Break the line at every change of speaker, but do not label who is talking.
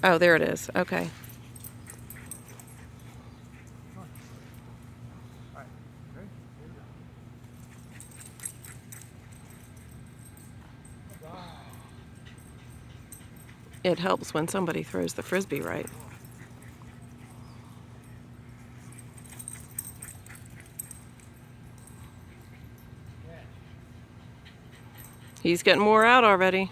Oh, there it is. Okay. It helps when somebody throws the frisbee right. He's getting more out already.